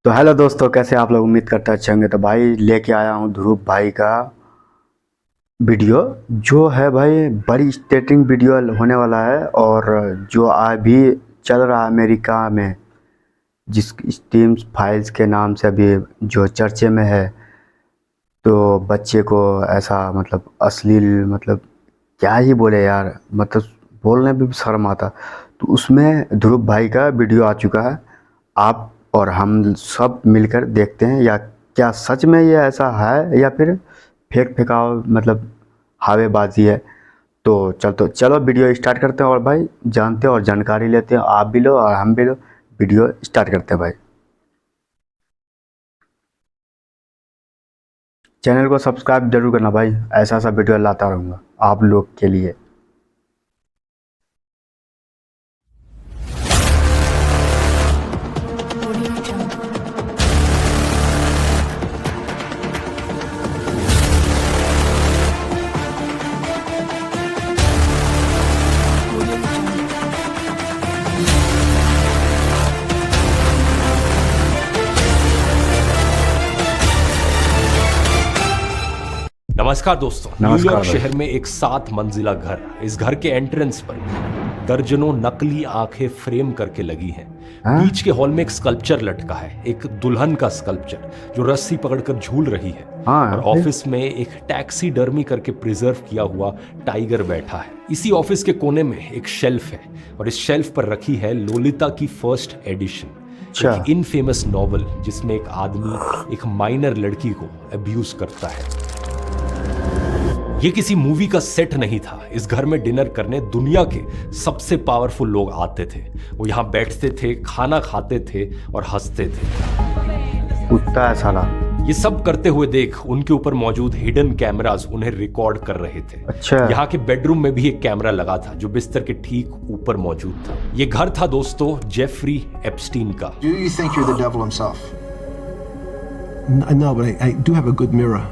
तो हेलो दोस्तों, कैसे आप लोग? उम्मीद करते अच्छे होंगे। तो भाई लेके आया हूँ ध्रुव भाई का वीडियो, जो है भाई बड़ी स्टेटिंग वीडियो होने वाला है। और जो अभी चल रहा है अमेरिका में, जिस स्टीम फाइल्स के नाम से अभी जो चर्चे में है, तो बच्चे को ऐसा मतलब अश्लील, मतलब क्या ही बोले यार, मतलब बोलने में भी शर्म आता। तो उसमें ध्रुव भाई का वीडियो आ चुका है। आप और हम सब मिलकर देखते हैं या क्या सच में ये ऐसा है या फिर फेक फेकाओ, मतलब हावेबाजी है। तो चलो वीडियो स्टार्ट करते हैं और भाई जानते हैं और जानकारी लेते हैं। आप भी लो और हम भी लो। वीडियो स्टार्ट करते हैं भाई। चैनल को सब्सक्राइब जरूर करना भाई, ऐसा ऐसा वीडियो लाता रहूँगा आप लोग के लिए। नमस्कार दोस्तों। नमस्कार न्यूयॉर्क भाई। शहर में एक 7 मंजिला घर, इस घर के एंट्रेंस पर दर्जनों नकली आंखें फ्रेम करके लगी हैं। हाँ? बीच के हॉल में एक स्कल्पचर लटका है, एक दुल्हन का स्कल्पचर जो रस्सी पकड़कर झूल रही है। हाँ, और ऑफिस में एक टैक्सी डर्मी करके प्रिजर्व किया हुआ टाइगर बैठा है। इसी ऑफिस के कोने में एक शेल्फ है और इस शेल्फ पर रखी है लोलिता की फर्स्ट एडिशन, एक इनफेमस नॉवल जिसमें एक आदमी एक माइनर लड़की को अब्यूज करता है। ये किसी मूवी का सेट नहीं था। इस घर में डिनर करने दुनिया के सबसे पावरफुल लोग आते थे। वो यहाँ बैठते थे, खाना खाते थे और हंसते थे। कुत्ता है साला। ये सब करते हुए देख उनके ऊपर मौजूद हिडन कैमरास उन्हें रिकॉर्ड कर रहे थे। अच्छा। यहाँ के बेडरूम में भी एक कैमरा लगा था जो बिस्तर के ठीक ऊपर मौजूद था। ये घर था दोस्तों जेफरी एप्स्टीन का। Do you think you're the devil himself? No, but I do have a good mirror.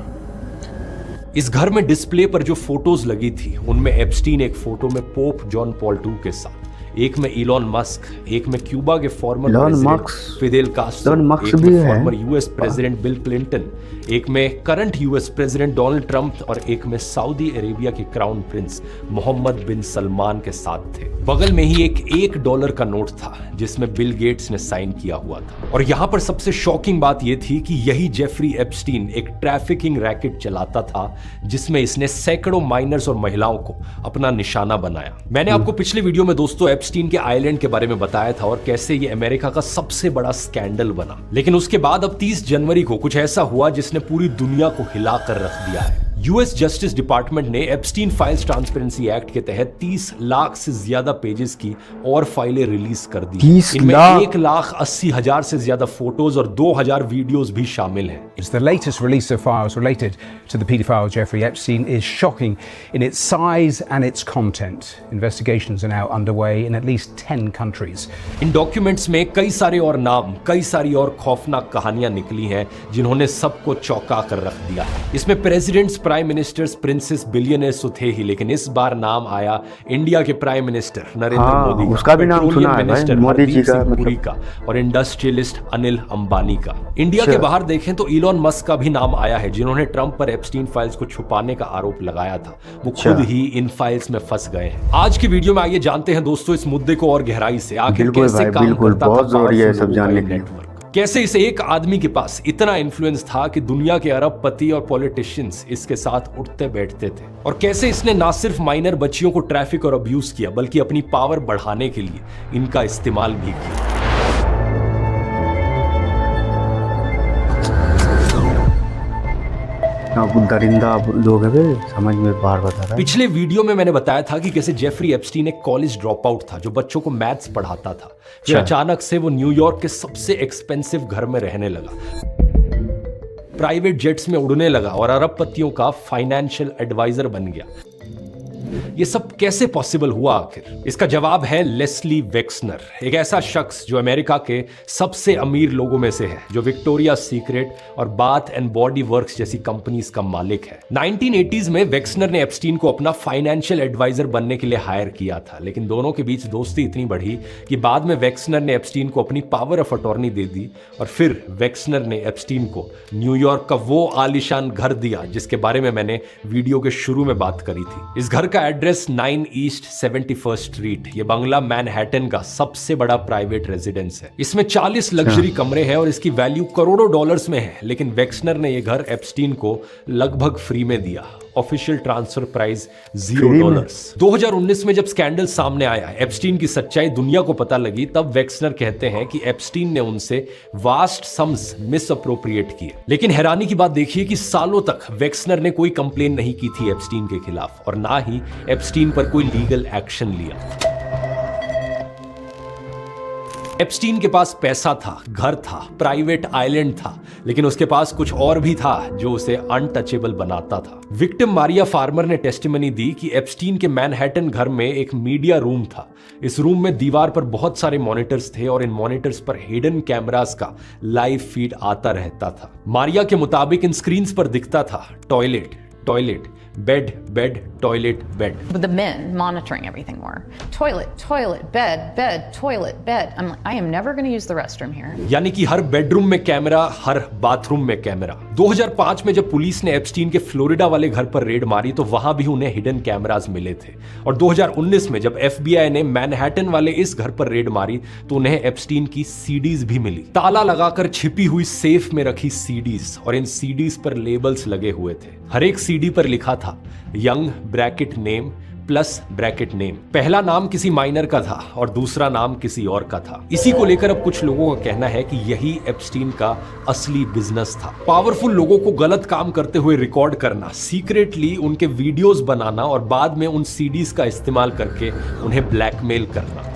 इस घर में डिस्प्ले पर जो फोटोज लगी थी उनमें एप्स्टीन एक फोटो में पोप जॉन पॉल II के साथ, एक में इलॉन मस्क, एक में क्यूबा के फॉर्मर प्रेसिडेंट फिदेल कास्ट्रो, एक में former US president bill Clinton, एक में current US president Donald Trump और एक में सऊदी अरेबिया के क्राउन प्रिंस मोहम्मद बिन सलमान के साथ थे। बगल में ही एक $1 का नोट था जिसमें बिल गेट्स ने साइन किया हुआ था। और यहाँ पर सबसे शॉकिंग बात यह थी कि यही जेफरी एप्स्टीन एक ट्रैफिकिंग रैकेट चलाता था जिसमें इसने सैकड़ों माइनर्स और महिलाओं को अपना निशाना बनाया। मैंने आपको पिछले वीडियो में दोस्तों एप्स्टीन के आइलैंड के बारे में बताया था और कैसे ये अमेरिका का सबसे बड़ा स्कैंडल बना। लेकिन उसके बाद अब 30 जनवरी को कुछ ऐसा हुआ जिसने पूरी दुनिया को हिला कर रख दिया है। यूएस जस्टिस डिपार्टमेंट ने एप्स्टीन फाइल्स ट्रांसपेरेंसी एक्ट के तहत 30 लाख से ज्यादा पेजेस की और फाइलें रिलीज कर दी। इनमें 1,80,000 से ज्यादा फोटोज और 2,000 वीडियोस भी शामिल हैं। The latest release of files related to the paedophile Jeffrey Epstein is shocking in its size and its content. Investigations are now underway in at least 10 countries. In documents में कई सारे और नाम, कई सारी और खौफनाक कहानियां निकली हैं जिन्होंने सबको चौंका कर रख दिया। इसमें presidents, prime ministers, princes, billionaires तो थे ही, लेकिन इस बार नाम आया इंडिया के प्राइम मिनिस्टर नरेंद्र मोदी का, उसका भी नाम सुना है भाई, मोदी जी का, पुरी का और इंडस्ट्रियलिस्ट अनिल अंबानी का। इंडिया के बाहर देखें तो इलॉन मस्क का भी नाम आया है जिन्होंने ट्रंप पर एप्स्टीन फाइल्स को छुपाने का आरोप लगाया था। वो खुद ही इन फाइल्स में फंस गए हैं। आज की वीडियो में आइए जानते हैं दोस्तों इस मुद्दे को और गहराई से। आखिर कैसे काम करता था पावरफुल लोगों का नेटवर्क, कैसे इसे एक आदमी के पास इतना इन्फ्लुएंस था कि दुनिया के अरबपति और पॉलिटिशियंस इसके साथ उठते बैठते थे, और कैसे इसने ना सिर्फ माइनर बच्चियों को ट्रैफिक और अब्यूज किया बल्कि अपनी पावर बढ़ाने के लिए इनका इस्तेमाल भी किया। दरिंदा लोग है, समझ में बाहर बता रहा है। पिछले वीडियो में मैंने बताया था कि कैसे जेफरी एप्स्टीन एक कॉलेज ड्रॉप आउट था जो बच्चों को मैथ्स पढ़ाता था। फिर अचानक से वो न्यूयॉर्क के सबसे एक्सपेंसिव घर में रहने लगा, प्राइवेट जेट्स में उड़ने लगा और अरबपतियों का फाइनेंशियल एडवाइजर बन गया। ये सब कैसे पॉसिबल हुआ आखिर? इसका जवाब है लेस्ली वेक्सनर, एक ऐसा शख्स जो अमेरिका के सबसे अमीर लोगों में से है, जो विक्टोरिया सीक्रेट और बाथ एंड बॉडी वर्क्स जैसी कंपनीज का मालिक है। 1980s में वेक्सनर ने एप्स्टीन को अपना फाइनेंशियल एडवाइजर बनने के लिए हायर किया था, लेकिन दोनों के बीच दोस्ती इतनी बढ़ी कि बाद में वेक्सनर ने एप्स्टीन को अपनी पावर ऑफ अटॉर्नी दे दी और फिर वेक्सनर ने एप्स्टीन को न्यूयॉर्क का वो आलीशान घर दिया जिसके बारे में मैंने वीडियो के शुरू में बात करी थी। इस घर का एड्रेस 9 ईस्ट 71st स्ट्रीट, ये बंगला मैनहट्टन का सबसे बड़ा प्राइवेट रेजिडेंस है। इसमें 40 लग्जरी कमरे हैं और इसकी वैल्यू करोड़ों डॉलर्स में है, लेकिन वेक्सनर ने यह घर एप्स्टीन को लगभग फ्री में दिया। Official transfer price $0। 2019 में जब स्कैंडल सामने आया, एप्स्टीन की सच्चाई दुनिया को पता लगी, तब वेक्सनर कहते हैं कि एप्स्टीन ने उनसे वास्ट सम्स मिस अप्रोप्रिएट किए। लेकिन हैरानी की बात देखिए कि सालों तक वेक्सनर ने कोई कंप्लेन नहीं की थी एप्स्टीन के खिलाफ और ना ही एप्स्टीन पर कोई लीगल एक्शन लिया। एप्स्टीन के पास पैसा था, घर था, प्राइवेट आइलैंड था, लेकिन उसके पास कुछ और भी था जो उसे अनटचेबल बनाता था। विक्टिम मारिया फार्मर ने टेस्टिमनी दी कि एप्स्टीन के मैनहट्टन घर में एक मीडिया रूम था। इस रूम में दीवार पर बहुत सारे मॉनिटर्स थे और इन मॉनिटर्स पर हिडन कैमरास का लाइव फीड आता रहता था। मारिया के मुताबिक इन स्क्रीन्स पर दिखता था toilet, toilet, bed, bed, toilet, bed. The men monitoring everything more. Toilet, toilet, bed, bed, toilet, bed. I'm like, I am never going to use the restroom here. यानी कि हर बेडरूम में कैमरा, हर bathroom में camera. 2005 में जब police ने Epstein के Florida वाले घर पर रेड मारी तो वहां भी उन्हें हिडन कैमरास मिले थे। और 2019 में जब FBI ने मैनहट्टन वाले इस घर पर रेड मारी तो उन्हें एप्स्टीन की सीडीज भी मिली, ताला लगाकर छिपी हुई सेफ में रखी सीडीज, और इन सीडीज पर लेबल्स लगे हुए थे। हर एक सीडी पर लिखा था young bracket name plus bracket name. पहला नाम किसी माइनर का था और दूसरा नाम किसी और का था। इसी को लेकर अब कुछ लोगों का कहना है कि यही एप्स्टीन का असली बिजनेस था। पावरफुल लोगों को गलत काम करते हुए रिकॉर्ड करना, सीक्रेटली उनके वीडियोस बनाना और बाद में उन सीडीज का इस्तेमाल करके उन्हें ब्लैकमेल करना।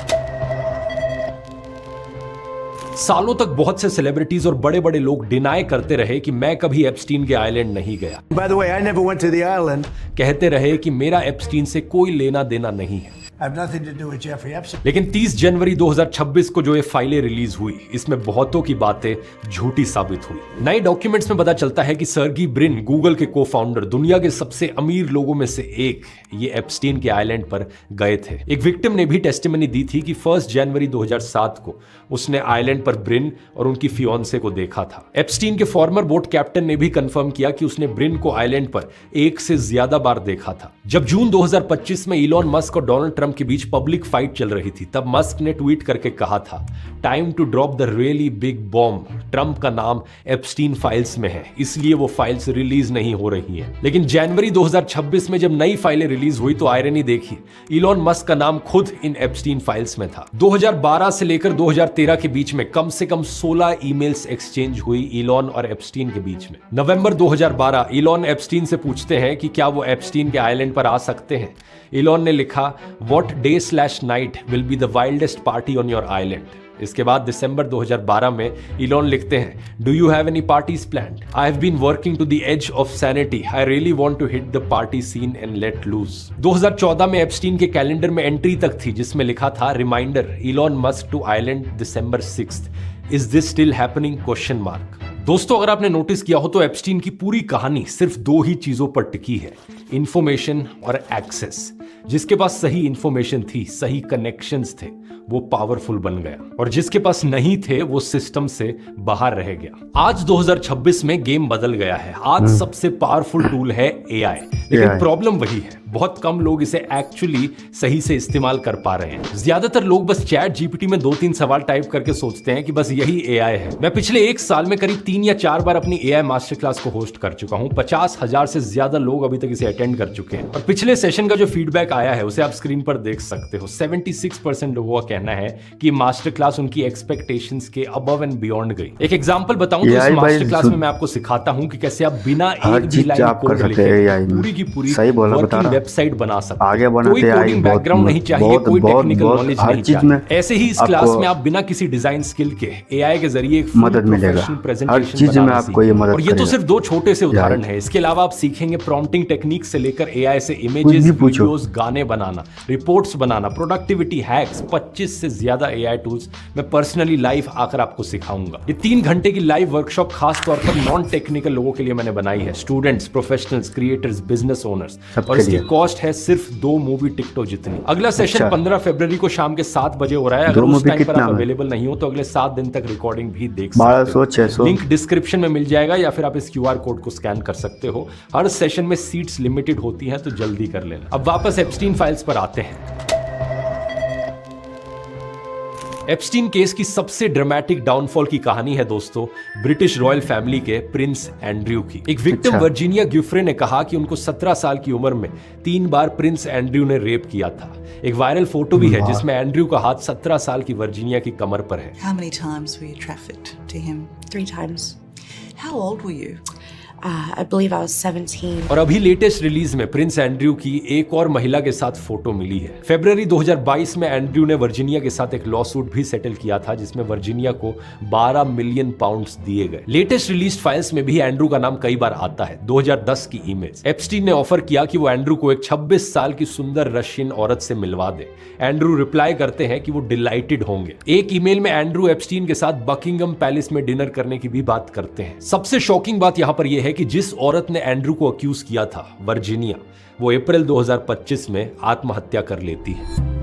सालों तक बहुत से सेलिब्रिटीज और बड़े बड़े लोग डिनाई करते रहे कि मैं कभी एप्स्टीन के आइलैंड नहीं गया। By the way, I never went to the island. कहते रहे कि मेरा एप्स्टीन से कोई लेना देना नहीं है। I have nothing to do with Jeffrey Epstein. लेकिन 30 जनवरी 2026 को जो ये फाइलें रिलीज हुई, इसमें बहुतों की बातें झूठी साबित हुई। नए डॉक्यूमेंट्स में पता चलता है कि सर्गी ब्रिन, गूगल के को-फाउंडर, दुनिया के सबसे अमीर लोगों में से एक, ये एप्स्टीन के आइलैंड पर गए थे। एक विक्टिम ने भी टेस्टिमनी दी थी कि 1 जनवरी 2007 को उसने आइलैंड पर ब्रिन और उनकी फियोंसे को देखा था। एप्स्टीन के फॉर्मर बोट कैप्टन ने भी कंफर्म किया कि उसने ब्रिन को आइलैंड पर 1 से ज्यादा बार देखा था। जब जून 2025 में इलॉन मस्क और डोनाल्ड ट्रंप के बीच पब्लिक फाइट चल रही थी, तब मस्क ने ट्वीट करके कहा था, time to drop the really big bomb. Trump का नाम एप्स्टीन फाइल्स में है, इसलिए वो फाइल्स रिलीज नहीं हो रही हैं। लेकिन जनवरी 2026 में जब नई फाइलें रिलीज हुई तो आयरनी देखिए, इलॉन मस्क का नाम खुद इन एप्स्टीन फाइल्स में था। 2012 से लेकर 2013 के बीच में कम से कम 16 ईमेल्स एक्सचेंज हुई इलॉन और एप्स्टीन के बीच में। नवंबर 2012 इलॉन एप्स्टीन से पूछते हैं कि क्या वो एप्स्टीन के आइलैंड पर आ सकते हैं। इलॉन ने लिखा, what day night will be the wildest party on your island. इसके बाद दिसंबर 2012 में इलॉन लिखते हैं, do you have any parties planned? I have been working to the edge of sanity. I really want to hit the party scene and let loose. 2014 में Epstein के calendar में entry तक थी जिसमें लिखा था, reminder, Elon Musk to island December 6th। Is this still happening? Question mark. दोस्तों, अगर आपने नोटिस किया हो तो एप्स्टीन की पूरी कहानी सिर्फ 2 ही चीजों पर टिकी है, इंफॉर्मेशन और एक्सेस। जिसके पास सही इंफॉर्मेशन थी, सही कनेक्शंस थे, वो पावरफुल बन गया, और जिसके पास नहीं थे वो सिस्टम से बाहर रह गया। आज 2026 में गेम बदल गया है। आज सबसे पावरफुल टूल है AI, लेकिन प्रॉब्लम वही है, बहुत कम लोग इसे एक्चुअली सही से इस्तेमाल कर पा रहे हैं। ज्यादातर लोग बस चैट GPT में 2-3 सवाल टाइप करके सोचते हैं कि बस यही AI है। मैं पिछले 1 साल में करीब 3 या 4 बार अपनी AI मास्टर क्लास को होस्ट कर चुका हूं। 50,000 से ज्यादा लोग अभी तक इसे अटेंड कर चुके हैं, और पिछले सेशन का जो फीडबैक आया है उसे आप स्क्रीन पर देख सकते हो। 76% लोगों का कहना है कि मास्टर क्लास उनकी एक्सपेक्टेशंस के अबव एंड बियॉन्ड गई। एक एग्जांपल बताऊं तो इस मास्टर क्लास में मैं आपको सिखाता हूं कि कैसे आप बिना एक भी लाइन कोड लिखे पूरी की पूरी वर्किंग वेबसाइट बना सकते हैं। कोई कोडिंग बैकग्राउंड नहीं चाहिए, कोई टेक्निकल नॉलेज नहीं चाहिए। ऐसे ही इस क्लास में आप बिना किसी डिजाइन स्किल के एआई के जरिए एक मदद मिलेगा, हर चीज में आपको ये मदद। और ये तो सिर्फ दो छोटे से उदाहरण है। इसके अलावा आप सीखेंगे प्रॉम्प्टिंग टेक्निक से लेकर एआई से इमेजेस, वीडियोस, गाने बनाना, रिपोर्ट्स बनाना, प्रोडक्टिविटी हैक्स, 25 से ज्यादा एआई टूल्स मैं पर्सनली लाइव आकर आपको सिखाऊंगा। ये 3 घंटे की लाइव वर्कशॉप खास तौर पर नॉन टेक्निकल लोगों के लिए मैंने बनाई है, students, professionals, creators, business owners, और इसकी कॉस्ट है सिर्फ 2 मूवी टिकटों जितनी। अगला सेशन 15 फरवरी को शाम के 7 बजे हो रहा है। अगर उस टाइम पर आप अवेलेबल नहीं हो तो अगले 7 दिन तक रिकॉर्डिंग भी देख सकते हो। लिंक डिस्क्रिप्शन में मिल जाएगा या फिर आप इस QR कोड को स्कैन कर सकते हो। हर सेशन में सीट्स लिमिटेड होती हैं तो जल्दी कर लेना। अब वापस एप्स्टीन फाइल्स पर आते हैं। एप्स्टीन केस की सबसे ड्रामेटिक डाउनफॉल की कहानी है दोस्तों ब्रिटिश रॉयल फैमिली के प्रिंस एंड्रयू की। एक विक्टिम वर्जीनिया गिफ्रे ने कहा कि उनको 17 साल की उम्र में 3 बार प्रिंस एंड्रयू ने रेप किया था। एक वायरल फोटो भी है जिसमें एंड्रयू का हाथ 17 साल की वर्जीनिया की कमर पर है। How many times were you trafficked to him? 3 times. How old were you? I believe I was 17. और अभी लेटेस्ट रिलीज में प्रिंस एंड्रयू की एक और महिला के साथ फोटो मिली है। फरवरी 2022 में एंड्रयू ने वर्जीनिया के साथ एक लॉ सूट भी सेटल किया था जिसमें वर्जीनिया को 12 मिलियन पाउंड्स दिए गए। लेटेस्ट रिलीज फाइल्स में भी एंड्रयू का नाम कई बार आता है। 2010 की ईमेल्स। एप्स्टीन ने ऑफर किया कि वो एंड्रयू को एक 26 साल की सुंदर रशियन औरत से मिलवा दे। एंड्रयू रिप्लाई करते हैं कि वो डिलाइटेड होंगे। एक ईमेल में एंड्रयू एप्स्टीन के साथ बकिंगम पैलेस में डिनर करने की भी बात करते हैं। सबसे शॉकिंग बात यहां पर यह है कि जिस औरत ने एंड्रयू को अक्यूज किया था, वर्जीनिया, वो अप्रैल 2025 में आत्महत्या कर लेती है।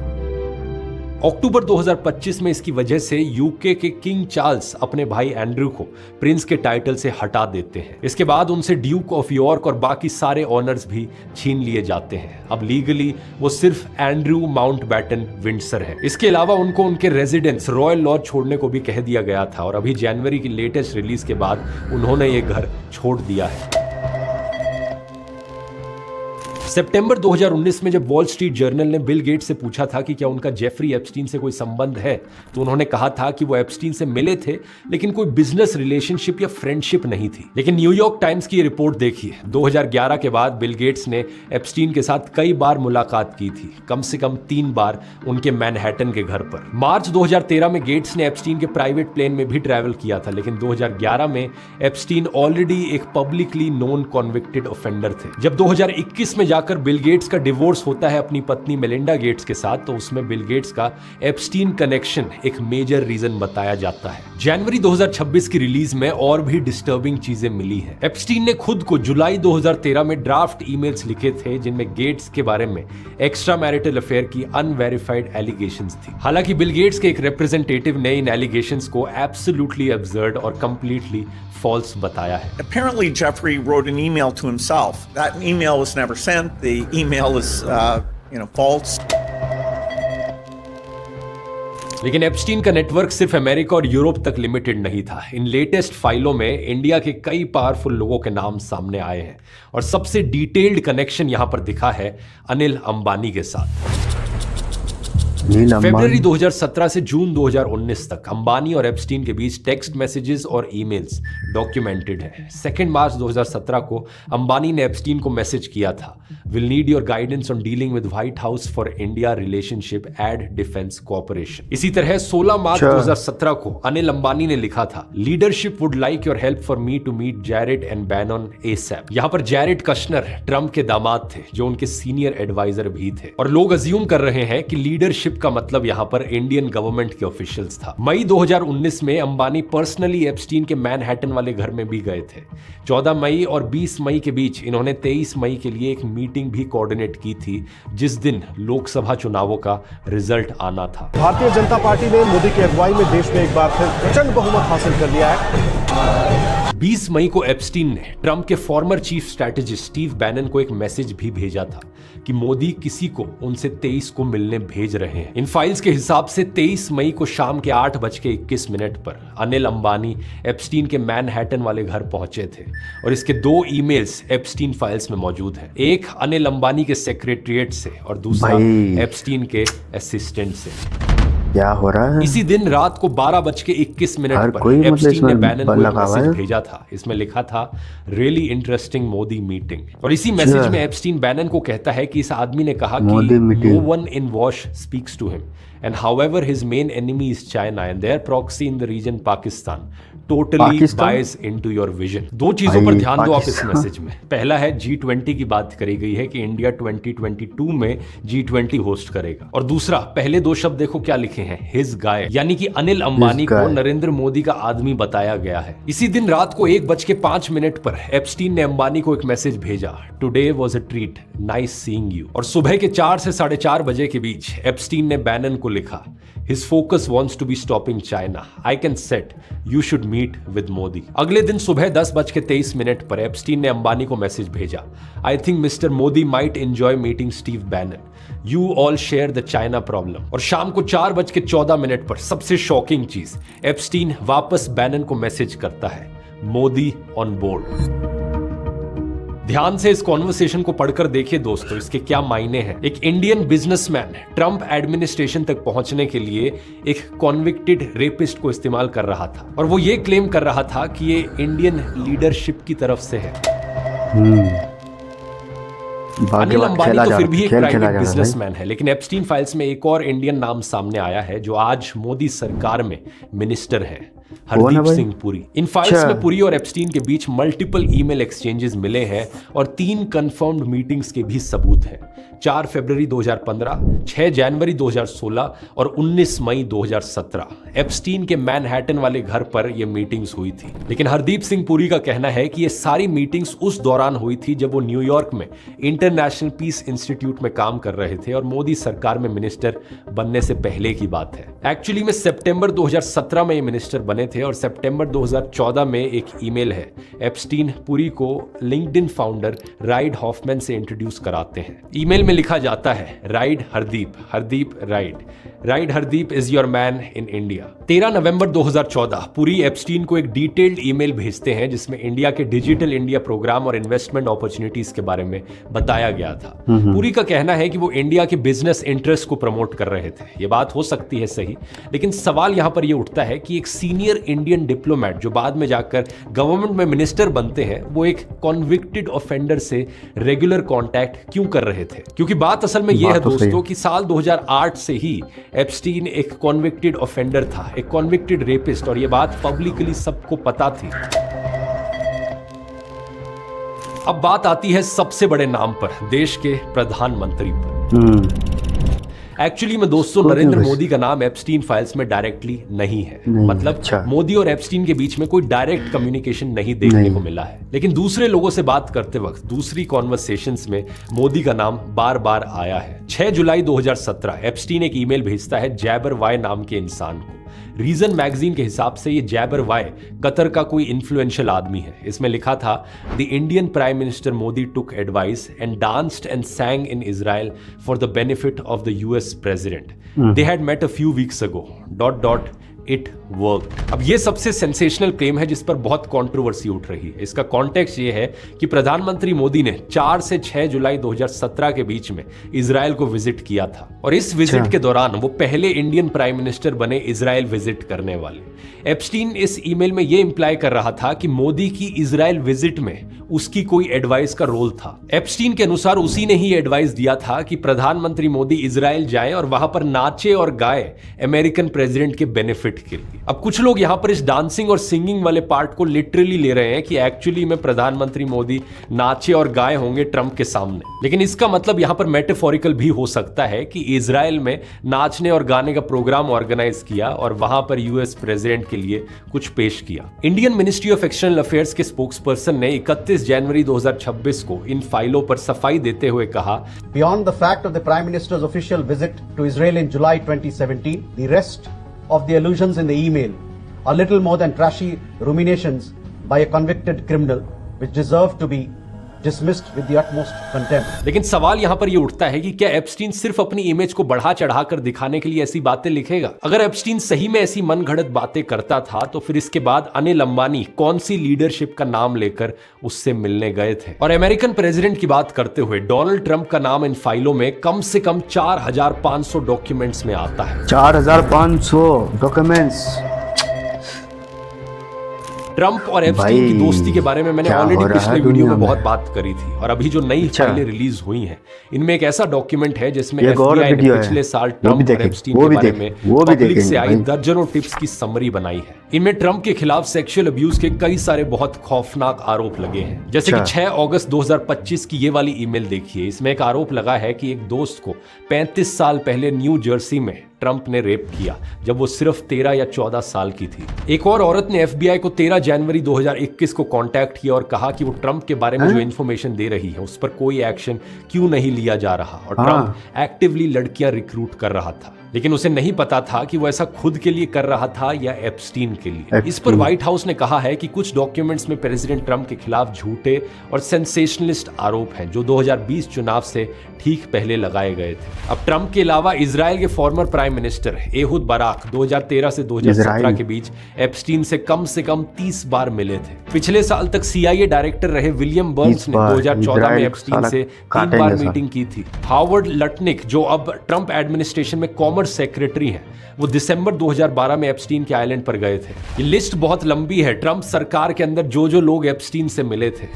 अक्टूबर 2025 में इसकी वजह से यूके के किंग चार्ल्स अपने भाई एंड्रयू को प्रिंस के टाइटल से हटा देते हैं। इसके बाद उनसे ड्यूक ऑफ यॉर्क और बाकी सारे ऑनर्स भी छीन लिए जाते हैं। अब लीगली वो सिर्फ एंड्रयू माउंटबैटन विंडसर है। इसके अलावा उनको उनके रेजिडेंस रॉयल लॉज छोड़ने को भी कह दिया गया था और अभी जनवरी की लेटेस्ट रिलीज के बाद उन्होंने ये घर छोड़ दिया है। सितंबर 2019 में जब वॉल स्ट्रीट जर्नल ने बिल गेट्स से पूछा था कि क्या उनका जेफरी एप्स्टीन से कोई संबंध है, तो उन्होंने कहा था कि वो एप्स्टीन से मिले थे लेकिन कोई बिजनेस रिलेशनशिप या फ्रेंडशिप नहीं थी। लेकिन न्यूयॉर्क टाइम्स की रिपोर्ट देखिए, 2011 के बाद बिल गेट्स ने एप्स्टीन के साथ कई बार मुलाकात की थी, कम से कम 3 बार उनके मैनहट्टन के घर पर। मार्च 2013 में गेट्स ने एप्स्टीन के प्राइवेट प्लेन में भी ट्रैवल किया था, लेकिन 2011 में एप्स्टीन ऑलरेडी एक पब्लिकली नोन कॉन्विक्टेड ऑफेंडर थे। जब 2021 में जाकर बिल गेट्स का डिवोर्स होता है अपनी पत्नी मेलिंडा गेट्स के साथ, तो उसमें बिल गेट्स का एप्स्टीन कनेक्शन एक मेजर रीजन बताया जाता है। जनवरी 2026 की रिलीज में और भी डिस्टर्बिंग चीजें मिली है। एप्स्टीन ने खुद को जुलाई 2013 में ड्राफ्ट ईमेल्स लिखे थे जिनमें गेट्स के बारे में एक्स्ट्रा मैरिटल अफेयर की अनवेरिफाइड एलिगेशंस थी। हालांकि बिल गेट्स के एक रिप्रेजेंटेटिव ने इन एलिगेशंस को एब्सोल्युटली अब्सर्ड और कंप्लीटली false बताया है। Apparently, Jeffrey wrote an email to himself. That email was never sent. The email is, false. लेकिन एप्स्टीन का नेटवर्क सिर्फ अमेरिका और यूरोप तक लिमिटेड नहीं था। इन लेटेस्ट फाइलों में इंडिया के कई पावरफुल लोगों के नाम सामने आए हैं और सबसे डिटेल्ड कनेक्शन यहां पर दिखा है अनिल अंबानी के साथ। फरवरी 2017 से जून 2019 तक अंबानी और एप्स्टीन के बीच टेक्स्ट मैसेजेस और ईमेल्स डॉक्यूमेंटेड है। 2 मार्च 2017 को अंबानी ने एप्स्टीन को मैसेज किया था, will need your guidance on dealing with white house for India relationship aid defence cooperation. इसी तरह 16 मार्च 2017 को अनिल अंबानी ने लिखा था, leadership would like your help for me to meet Jared and Bannon ASAP. यहां पर जैरेड कश्नर ट्रंप के दामाद थे जो उनके सीनियर एडवाइजर भी थे और लोग अज्यूम कर रहे हैं कि लीडरशिप का मतलब यहां पर इंडियन गवर्नमेंट के ऑफिशियल्स था। मई 2019 में अंबानी पर्सनली एप्स्टीन के मैनहट्टन वाले घर में भी गए थे। 14 मई और 20 मई के बीच इन्होंने 23 मई के लिए एक मीटिंग भी कोऑर्डिनेट की थी जिस दिन लोकसभा चुनावों का रिजल्ट आना था। भारतीय जनता पार्टी ने मोदी की अगुवाई में देश में एक बार फिर प्रचंड बहुमत हासिल कर लिया है। 20 मई को एप्स्टीन ने ट्रंप के former chief strategist Steve Bannon को एक मैसेज भी भेजा था कि मोदी किसी को उनसे 23 को मिलने भेज रहे हैं। इन फाइल्स के हिसाब से 23 मई को शाम के 8:21 पर अनिल अंबानी एप्स्टीन के मैनहट्टन वाले घर पहुंचे थे और इसके 2 ईमेल्स एप्स्टीन फाइल्स में मौजूद हैं। एक अनिल अंबानी के सेक्रेटरिएट से और दूसरा एप्स्टीन के असिस्टेंट से। क्या हो रहा है? इसी दिन रात को 12:21 हर पर कोई मतलब एप्स्टीन ने इसमें बैनन को एक लगा हुआ मैसेज है। भेजा था। इसमें लिखा था रियली इंटरेस्टिंग मोदी मीटिंग। और इसी मैसेज में एप्स्टीन बैनन को कहता है कि इस आदमी ने कहा कि no one in Wash speaks to him and however his main enemy is China and their proxy in the region Pakistan totally buys into your vision. दो चीजों पर ध्यान दो आप इस मैसेज में। पहला है G20 की बात करी गई है कि इंडिया 2022 में G20 होस्ट करेगा। और दूसरा, पहले दो शब्द देखो क्या लिखे हैं, हिज गाय, यानी कि अनिल अंबानी को नरेंद्र मोदी का आदमी बताया गया है। इसी दिन रात को 1:05 पर एप्स्टीन ने अंबानी को एक मैसेज भेजा, today was a treat, nice seeing you. और सुबह के 4 से 4:30 बजे के बीच एप्स्टीन ने बैनन को लिखा, His focus wants to be stopping China. I can set. You should meet with Modi. अगले दिन सुबह 10:23 पर एप्स्टीन ने अंबानी को मैसेज भेजा, I think Mr. Modi might enjoy meeting Steve Bannon. You all share the China problem. और शाम को 4:14 पर सबसे शॉकिंग चीज, एप्स्टीन वापस बैनन को मैसेज करता है, मोदी ऑन बोर्ड। ध्यान से इस कॉन्वर्सेशन को पढ़कर देखिए दोस्तों, इसके क्या मायने हैं। एक इंडियन बिजनेसमैन ट्रंप एडमिनिस्ट्रेशन तक पहुंचने के लिए एक कॉन्विक्टेड रेपिस्ट को इस्तेमाल कर रहा था और वो ये क्लेम कर रहा था कि ये इंडियन लीडरशिप की तरफ से है। अनिल अंबानी तो फिर भी एक प्राइवेट बिजनेसमैन है, लेकिन एप्स्टीन फाइल्स में एक और इंडियन नाम सामने आया है जो आज मोदी सरकार में मिनिस्टर है, हरदीप सिंह पुरी। इन फाइल्स में पुरी और एप्स्टीन के बीच मल्टीपल ईमेल एक्सचेंजेस मिले हैं और 3 कंफर्म्ड मीटिंग्स के भी सबूत हैं। 4 फरवरी 2015, 6 जनवरी 2016 और 19 मई 2017 एप्स्टीन के मैनहट्टन वाले घर पर यह मीटिंग्स हुई थी। लेकिन हरदीप सिंह पुरी का कहना है कि ये सारी मीटिंग्स उस दौरान हुई थी जब वो न्यूयॉर्क में इंटरनेशनल पीस इंस्टीट्यूट में काम कर रहे थे और मोदी सरकार में मिनिस्टर बनने से पहले की बात है। एक्चुअली में सितंबर 2017 में ये मिनिस्टर बने थे और सितंबर 2014 में एक ईमेल है, एप्स्टीन पुरी को लिंक्डइन फाउंडर राइड हॉफमैन से इंट्रोड्यूस कराते हैं। ईमेल में लिखा जाता है, ride Hardeep ride Hardeep is your man in India. 13 November 2014 Puri Epstein को एक डिटेल्ड ईमेल भेजते हैं जिसमें इंडिया के डिजिटल इंडिया प्रोग्राम और इन्वेस्टमेंट अपॉर्चुनिटीज के बारे में बताया गया था। पुरी का कहना है कि वो इंडिया के बिजनेस इंटरेस्ट को प्रमोट कर रहे थे। ये बात हो सकती है सही, लेकिन सवाल यहां पर ये उठता है कि एक सीनियर इंडियन डिप्लोमेट जो बाद में जाकर गवर्नमेंट में मिनिस्टर बनते हैं, वो एक कॉन्विक्टेड ऑफेंडर से रेगुलर कांटेक्ट क्यों कर रहे थे? क्योंकि बात असल में यह है दोस्तों कि साल 2008 से ही एप्स्टीन एक कॉन्विक्टेड ऑफेंडर था, एक कॉन्विक्टेड रेपिस्ट, और यह बात पब्लिकली सबको पता थी। अब बात आती है सबसे बड़े नाम पर, देश के प्रधानमंत्री पर। एक्चुअली में दोस्तों नरेंद्र मोदी का नाम एप्स्टीन फाइल्स में डायरेक्टली नहीं है। मतलब मोदी और एप्स्टीन के बीच में कोई डायरेक्ट कम्युनिकेशन नहीं देखने को मिला है, लेकिन दूसरे लोगों से बात करते वक्त दूसरी कॉन्वर्सेशंस में मोदी का नाम बार बार आया है। 6 जुलाई 2017 एप्स्टीन एक ईमेल भेजता है जैबर वाई नाम के इंसान को। रीजन मैगजीन के हिसाब से ये जैबर वाई कतर का कोई इन्फ्लुएंशियल आदमी है। इसमें लिखा था, the Indian prime minister Modi took advice and danced and sang in Israel for the benefit of the US president. They had met a few weeks ago. ... It work. अब ये सबसे सेंसेशनल क्लेम है जिस पर बहुत कंट्रोवर्सी उठ रही है। इसका कॉन्टेक्स्ट ये है कि प्रधानमंत्री मोदी ने 4 से 6 जुलाई 2017 के बीच में इजराइल को विजिट किया था और इस विजिट के दौरान वो पहले इंडियन प्राइम मिनिस्टर बने इजराइल विजिट करने वाले। एप्स्टीन इस ईमेल में ये इंप्लाई कर रहा था कि मोदी की इजराइल विजिट में उसकी कोई एडवाइस का रोल था। एप्स्टीन के अनुसार उसी ने ही एडवाइस दिया था कि प्रधानमंत्री मोदी इजराइल जाएं और वहां पर नाचे और गाए अमेरिकन प्रेसिडेंट के बेनिफिट के लिए। अब कुछ लोग यहां पर इस डांसिंग और सिंगिंग वाले पार्ट को लिटरली ले रहे हैं कि एक्चुअली में प्रधानमंत्री मोदी नाचे और गाए होंगे ट्रंप के सामने, लेकिन इसका मतलब यहां पर मेटाफोरिकल भी हो सकता है कि इजराइल में नाचने और गाने का प्रोग्राम ऑर्गेनाइज किया और वहां पर यूएस प्रेसिडेंट के लिए कुछ पेश किया। Indian ministry of external affairs के स्पोक्सपर्सन ने 31 जनवरी 2026 को इन फाइलों पर सफाई देते हुए कहा, Beyond the fact of the Prime Minister's official visit to Israel in July 2017, the rest of the allusions in the email are little more than trashy ruminations by a convicted criminal which deserve to be dismissed with the utmost contempt. लेकिन सवाल यहाँ पर ये उठता है कि क्या Epstein सिर्फ अपनी इमेज को बढ़ा चढ़ाकर दिखाने के लिए ऐसी बातें लिखेगा? अगर एप्स्टीन सही में ऐसी मनगढ़ंत बातें करता था तो फिर इसके बाद अनिल अंबानी कौन सी लीडरशिप का नाम लेकर उससे मिलने गए थे? और अमेरिकन प्रेसिडेंट की बात करते हुए डोनाल्ड ट्रंप का नाम इन फाइलों में कम से कम 4500 डॉक्यूमेंट्स में आता है। 4500 डॉक्यूमेंट्स। ट्रंप और एप्स्टीन की दोस्ती के बारे में मैंने ऑलरेडी पिछले वीडियो में बहुत बात करी थी। और अभी जो नई फाइलें रिलीज हुई हैं इनमें एक ऐसा डॉक्यूमेंट है जिसमें एफबीआई ने पिछले साल ट्रंप और एप्स्टीन के बारे में पब्लिक से आई दर्जनों टिप्स की समरी बनाई है। इनमें ट्रंप के खिलाफ सेक्सुअल अब्यूज के कई सारे बहुत खौफनाक आरोप लगे हैं। जैसे कि 6 अगस्त 2025 की ये वाली ईमेल देखिए। इसमें एक आरोप लगा है कि एक दोस्त को 35 साल पहले न्यू जर्सी में ट्रंप ने रेप किया जब वो सिर्फ 13 या 14 साल की थी। एक और औरत ने एफबीआई को 13 जनवरी 2021 को कांटेक्ट किया और कहा कि वो ट्रंप के बारे में जो इन्फॉर्मेशन दे रही है उस पर कोई एक्शन क्यों नहीं लिया जा रहा और ट्रंप एक्टिवली लड़कियां रिक्रूट कर रहा था। लेकिन उसे नहीं पता था कि वो ऐसा खुद के लिए कर रहा था या एप्स्टीन के लिए। इस पर व्हाइट हाउस ने कहा है कि कुछ डॉक्यूमेंट्स में प्रेसिडेंट ट्रंप के खिलाफ झूठे और सेंसेशनलिस्ट आरोप हैं जो 2020 चुनाव से ठीक पहले लगाए गए थे। अब ट्रंप के अलावा इजराइल के former prime minister Ehud Barak 2013 से 2017 के बीच एप्स्टीन से कम 30 बार मिले थे। पिछले साल तक CIA डायरेक्टर रहे विलियम बर्न्स ने 2014 में एप्स्टीन से 3 बार मीटिंग की थी। हावर्ड लटनिक जो अब ट्रंप एडमिनिस्ट्रेशन में कॉमर्स सेक्रेटरी हैं, वो दिसंबर 2012 में एप्स्टीन के आइलैंड पर गए थे। ये लिस्ट बहुत लंबी है ट्रंप सरकार के अंदर जो लोग एप्स्टीन से मिले थे।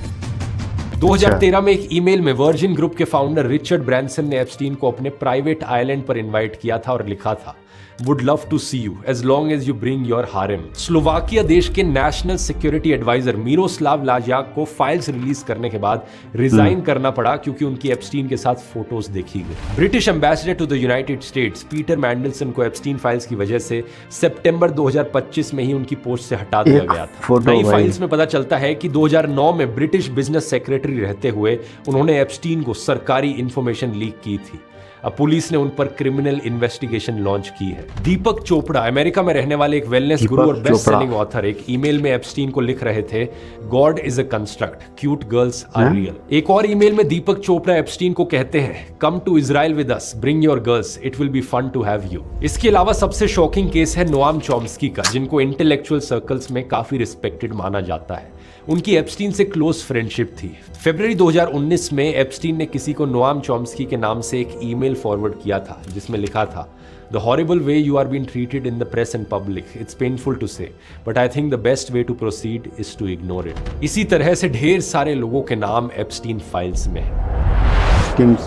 2013 में एक ईमेल में वर्जिन ग्रुप के फाउंडर रिचर्ड ब्रांसन ने एप्स्टीन को अपने प्राइवेट आइलैंड पर इनवाइट किया था और लिखा था Would love to see you as long as you bring your harem। Slovakia देश के नेशनल सिक्योरिटी एडवाइजर मिरोस्लाव लाज्याक को फाइल्स रिलीज करने के बाद रिजाइन करना पड़ा क्योंकि उनकी एप्स्टीन के साथ फोटोज देखी गई। British ambassador to the United States Peter Mandelson को एप्स्टीन फाइल्स की वजह से सितंबर 2025 में ही उनकी पोस्ट से हटा दिया गया था। नई फाइल्स में पता चलता है कि 2009 में ब्रिटिश बिजनेस सेक्रेटरी रहते हुए उन्होंने एप्स्टीन को सरकारी इंफॉर्मेशन लीक की थी। अब पुलिस ने उन पर क्रिमिनल इन्वेस्टिगेशन लॉन्च की है। दीपक चोपड़ा अमेरिका में रहने वाले एक वेलनेस गुरु और बेस्ट सेलिंग ऑथर एक ईमेल में एप्स्टीन को लिख रहे थे God is a construct, cute girls are real. एक और ईमेल में दीपक चोपड़ा एप्स्टीन को कहते हैं come to Israel with us, bring your girls, it will be fun to have you. इसके अलावा सबसे शॉकिंग केस है नोआम चॉम्स्की का, जिनको इंटेलेक्चुअल सर्कल्स में काफी रिस्पेक्टेड माना जाता है। उनकी एप्स्टीन से क्लोज फ्रेंडशिप थी। फरवरी 2019 में एप्स्टीन ने किसी को नोआम चॉम्स्की के नाम से एक ईमेल फॉरवर्ड किया था जिसमें लिखा था The horrible way you are being treated in the press and public. It's painful to say, but I think the best way to proceed is to ignore it. इसी तरह से ढेर सारे लोगों के नाम एप्स्टीन फाइल्स में है।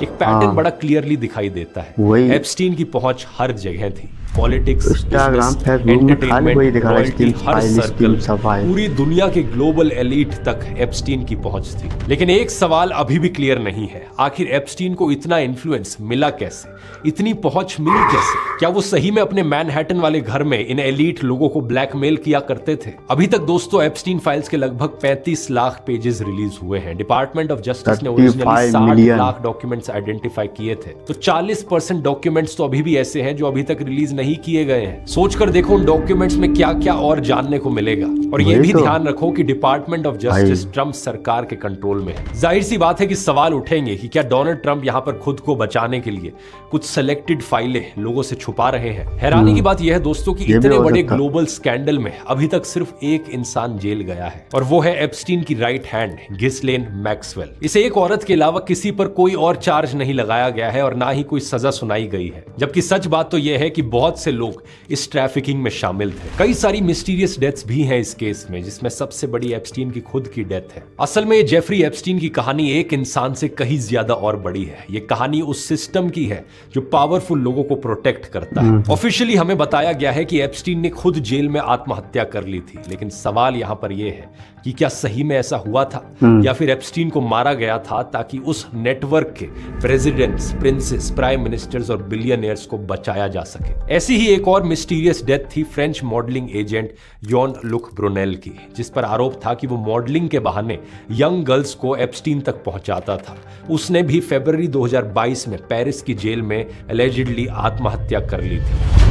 एक पैटर्न बड़ा क्लियरली दिखाई देता है। एप्स्टीन की पहुंच हर जगह थी। पॉलिटिक्स, इंस्टाग्राम, फेसबुक में खाली वही दिखा रहा है, हर सर्कल, पूरी दुनिया के ग्लोबल एलीट तक एप्स्टीन की पहुंच थी। लेकिन एक सवाल अभी भी क्लियर नहीं है, आखिर एप्स्टीन को इतना इन्फ्लुएंस मिला कैसे, इतनी पहुंच मिली कैसे? क्या वो सही में अपने मैनहट्टन वाले घर में इन एलीट लोगों को ब्लैकमेल किया करते थे? अभी तक दोस्तों एप्स्टीन फाइल्स के लगभग 35 लाख पेजेस रिलीज हुए हैं। डिपार्टमेंट ऑफ जस्टिस ने ओरिजिनली 60 लाख डॉक्यूमेंट्स आइडेंटिफाई किए थे, तो 40% डॉक्यूमेंट्स तो अभी भी ऐसे हैं जो अभी तक रिलीज नहीं किए गए हैं। सोचकर देखो उन डॉक्यूमेंट्स में क्या क्या और जानने को मिलेगा। और ये भी ध्यान रखो कि डिपार्टमेंट ऑफ जस्टिस ट्रंप सरकार के कंट्रोल में है। जाहिर सी बात है कि सवाल उठेंगे कि क्या डोनाल्ड ट्रंप यहाँ पर खुद को बचाने के लिए कुछ सेलेक्टेड फाइलें लोगों से छुपा रहे हैं। हैरानी की बात यह है दोस्तों कि इतने बड़े ग्लोबल स्कैंडल में अभी तक सिर्फ एक इंसान जेल गया है और वो है एप्स्टीन की राइट हैंड घिस्लेन मैक्सवेल। इसे एक औरत के अलावा किसी पर कोई और चार्ज नहीं लगाया गया है और ना ही कोई सजा सुनाई गई है। जबकि सच बात तो यह है कि बहुत से लोग इस ट्रैफिकिंग में शामिल थे। कई सारी मिस्टीरियस डेथ्स भी हैं इस केस में, जिसमें सबसे बड़ी एप्स्टीन की खुद की डेथ है। असल में ये जेफरी एप्स्टीन की कहानी एक इंसान से कहीं ज्यादा और बड़ी है। ये कहानी उस सिस्टम की है जो पावरफुल लोगों को प्रोटेक्ट करता है। ऑफिशियली हमें बताया गया है कि एप्स्टीन ने खुद जेल में आत्महत्या कर ली थी, लेकिन सवाल यहां पर यह है कि क्या सही में ऐसा हुआ था या फिर एप्स्टीन को मारा गया था ताकि उस नेटवर्क के प्रेसिडेंट्स, प्रिंसेस, प्राइम मिनिस्टर्स और बिलियनियर्स को बचाया जा सके। ऐसी ही एक और मिस्टीरियस डेथ थी French modelling agent John look Brunel की, जिस पर आरोप था कि वो मॉडलिंग के बहाने यंग गर्ल्स को एप्स्टीन तक पहुंचाता था। उसने भी फरवरी 2022 में पेरिस की जेल में एलिजिडली आत्महत्या कर ली थी।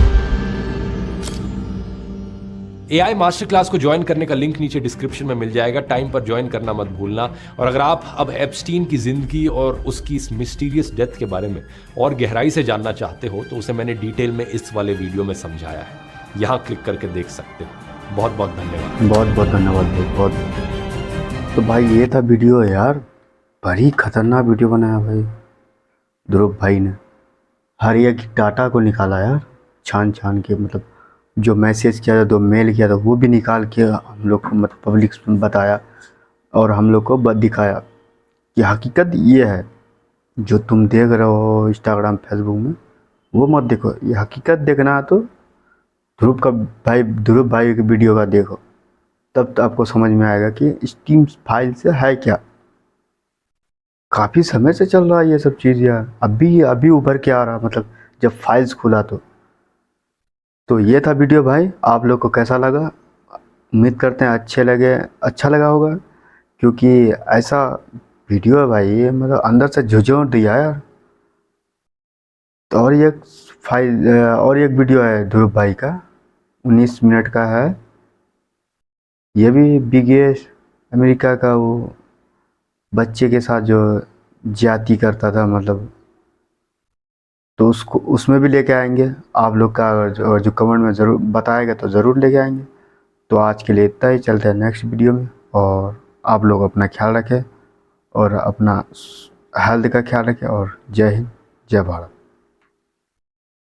AI मास्टर क्लास को ज्वाइन करने का लिंक नीचे डिस्क्रिप्शन में मिल जाएगा। टाइम पर ज्वाइन करना मत भूलना। और अगर आप अब एप्स्टीन की जिंदगी और उसकी इस मिस्टीरियस डेथ के बारे में और गहराई से जानना चाहते हो तो उसे मैंने डिटेल में इस वाले वीडियो में समझाया है, यहाँ क्लिक करके देख सकते हो। बहुत बहुत धन्यवाद। बहुत बहुत धन्यवाद भाई, बहुत। तो भाई ये था वीडियो यार, बड़ी खतरनाक वीडियो बनाया भाई ध्रुव भाई ने। हर एक डाटा को निकाला यार, छान छान के, मतलब जो मैसेज किया था, जो मेल किया था, वो भी निकाल के हम लोग को मतलब पब्लिक में बताया और हम लोग को दिखाया कि हकीकत ये है। जो तुम देख रहे हो इंस्टाग्राम फेसबुक में वो मत देखो, ये हकीकत देखना है तो ध्रुव भाई की वीडियो का देखो, तब तो आपको समझ में आएगा कि स्टीम फाइल से है क्या। काफ़ी समय से चल रहा है ये सब चीज़ यार, अभी उभर के आ रहा, मतलब जब फाइल्स खुला तो ये था वीडियो भाई। आप लोग को कैसा लगा? उम्मीद करते हैं अच्छा लगा होगा, क्योंकि ऐसा वीडियो है भाई, ये मतलब अंदर से झुझोड़ दिया यार। तो और एक वीडियो है ध्रुव भाई का, 19 मिनट का है, ये भी बिगेस्ट अमेरिका का वो बच्चे के साथ जो ज्यादती करता था, मतलब तो उसमें भी लेके आएंगे आप लोग का। अगर जो कमेंट में ज़रूर बताएगा तो ज़रूर लेके आएंगे। तो आज के लिए इतना ही, चलते हैं नेक्स्ट वीडियो में। और आप लोग अपना ख्याल रखें और अपना हेल्थ का ख्याल रखें। और जय हिंद, जय भारत।